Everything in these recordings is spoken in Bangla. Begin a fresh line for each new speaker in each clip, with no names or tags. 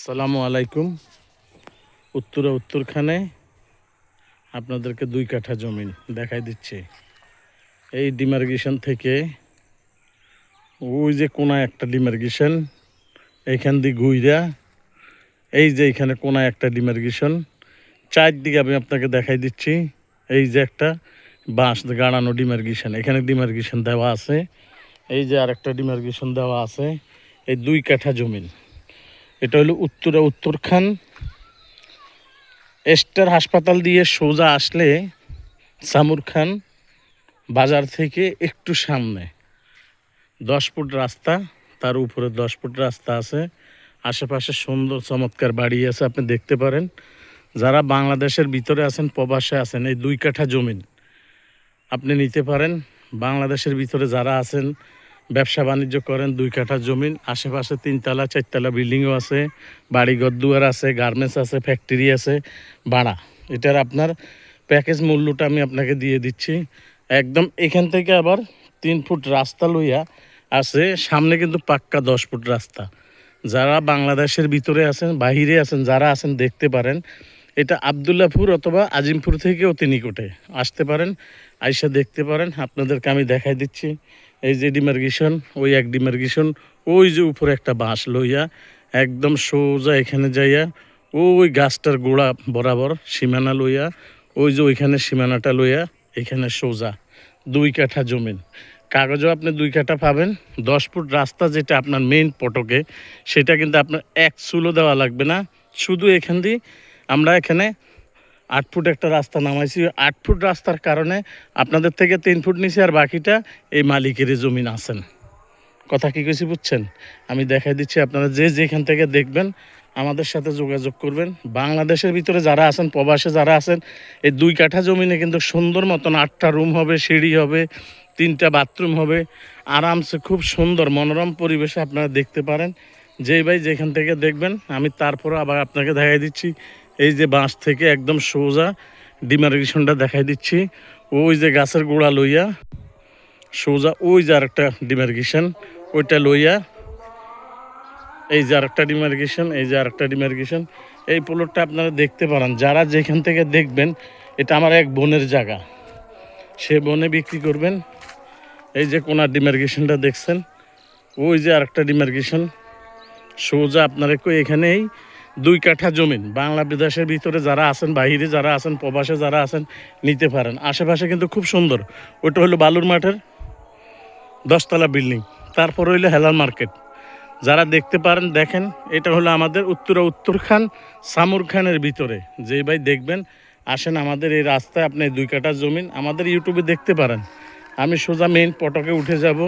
সালামু আলাইকুম। উত্তরখানে আপনাদেরকে 2 কাঠা জমি দেখাই দিচ্ছি। এই ডিমার্গেশন থেকে ওই যে কোনায় একটা ডিমার্গেশন, এইখান দিয়ে ঘুইরা এই যে এখানে কোনায় একটা ডিমার্গেশন, চারদিকে আমি আপনাকে দেখাই দিচ্ছি। এই যে একটা বাঁশ গাড়ানো ডিমার্গেশন, এখানে ডিমার্গেশন দেওয়া আছে। এই যে আরেকটা ডিমার্গেশন দেওয়া আছে। এই 2 কাঠা জমি, এটা হলো উত্তরখান এস্টার হাসপাতাল দিয়ে সোজা আসলে সামুর খান বাজার থেকে একটু সামনে 10 ফুট রাস্তা, তার উপরে 10 ফুট রাস্তা আছে। আশেপাশে সুন্দর চমৎকার বাড়ি আছে, আপনি দেখতে পারেন। যারা বাংলাদেশের ভিতরে আছেন, প্রবাসে আছেন, এই 2 কাঠা জমি আপনি নিতে পারেন। বাংলাদেশের ভিতরে যারা আছেন, ব্যবসা বাণিজ্য করেন, 2 কাঠা জমি, আশেপাশে 3তলা 4তলা বিল্ডিংও আছে, বাড়িঘর দুয়ার আছে, গার্মেন্টস আছে, ফ্যাক্টরি আছে, ভাড়া। এটার আপনার প্যাকেজ মূল্যটা আমি আপনাকে দিয়ে দিচ্ছি একদম। এখান থেকে আবার 3 ফুট রাস্তা লইয়া আছে, সামনে কিন্তু পাক্কা 10 ফুট রাস্তা। যারা বাংলাদেশের ভিতরে আছেন, বাহিরে আছেন, যারা আছেন দেখতে পারেন। এটা আবদুল্লাপুর অথবা আজিমপুর থেকে অতি নিকটে আসতে পারেন, আইসা দেখতে পারেন। আপনাদেরকে আমি দেখাই দিচ্ছি। এই যে ডিমার্গেশন, ওই এক ডিমার্গেশন, ওই যে উপরে একটা বাঁশ লইয়া একদম সোজা এখানে যাইয়া ওই গাছটার গোড়া বরাবর সীমানা লইয়া, ওই যে ওইখানে সীমানাটা লইয়া এখানে সোজা 2 কাঠা জমিন। কাগজও আপনি 2 কাঠা পাবেন। 10 ফুট রাস্তা যেটা আপনার মেইন পটকে, সেটা কিন্তু আপনার এক চুলো দেওয়া লাগবে না। শুধু এখান দিয়ে আমরা এখানে 8 ফুট একটা রাস্তা নামাইছি। 8 ফুট রাস্তার কারণে আপনাদের থেকে 3 ফুট নিচে, আর বাকিটা এই মালিকের জমিন আছেন। কথা কি কইছি বুঝছেন? আমি দেখাই দিচ্ছি। আপনারা যে যেখান থেকে দেখবেন আমাদের সাথে যোগাযোগ করবেন। বাংলাদেশের ভিতরে যারা আছেন, প্রবাসে যারা আছেন, এই 2 কাঠা জমিনে কিন্তু সুন্দর মতন 8টা রুম হবে, সিঁড়ি হবে, 3টা বাথরুম হবে, আরামসে খুব সুন্দর মনোরম পরিবেশে আপনারা দেখতে পারেন। যেই ভাই যেখান থেকে দেখবেন, আমি তারপরে আবার আপনাকে দেখাই দিচ্ছি। এই যে বাঁশ থেকে একদম সোজা ডিমার্গেশনটা দেখাই দিচ্ছি। ওই যে গাছের গোড়া লইয়া সোজা ওই যে আরেকটা ডিমার্গেশন, ওইটা লইয়া এই যে আরেকটা ডিমার্গেশন, এই যে আরেকটা ডিমার্গেশন। এই প্লটটা আপনারা দেখতে পারেন। যারা যেখান থেকে দেখবেন, এটা আমার এক বোনের জায়গা, সে বনে বিক্রি করবেন। এই যে কোনার ডিমার্গেশনটা দেখছেন, ওই যে আরেকটা ডিমার্গেশন সোজা আপনারা এখানেই 2 কাঠা জমিন। বাংলা বিদেশের ভিতরে যারা আছেন, বাহিরে যারা আছেন, প্রবাসে যারা আছেন, নিতে পারেন। আশেপাশে কিন্তু খুব সুন্দর। ওইটা হলো বালুর মাঠের 10তলা বিল্ডিং, তারপর হইলো হেলাল মার্কেট। যারা দেখতে পারেন দেখেন। এটা হলো আমাদের উত্তরখান সামুর খানের ভিতরে। যেই ভাই দেখবেন, আসেন আমাদের এই রাস্তায়। আপনি 2 কাঠা জমিন আমাদের ইউটিউবে দেখতে পারেন। আমি সোজা মেইন পটকে উঠে যাব,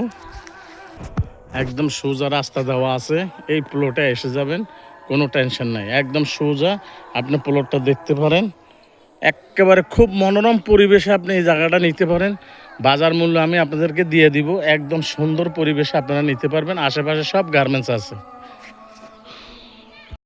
একদম সোজা রাস্তা দেওয়া আছে। এই প্লটে এসে যাবেন, কোনো টেনশন নাই। একদম সোজা আপনি প্লটটা দেখতে পারেন। একেবারে খুব মনোরম পরিবেশে আপনি এই জায়গাটা নিতে পারেন। বাজার মূল্য আমি আপনাদেরকে দিয়ে দিব। একদম সুন্দর পরিবেশে আপনারা নিতে পারবেন। আশেপাশে সব গার্মেন্টস আছে।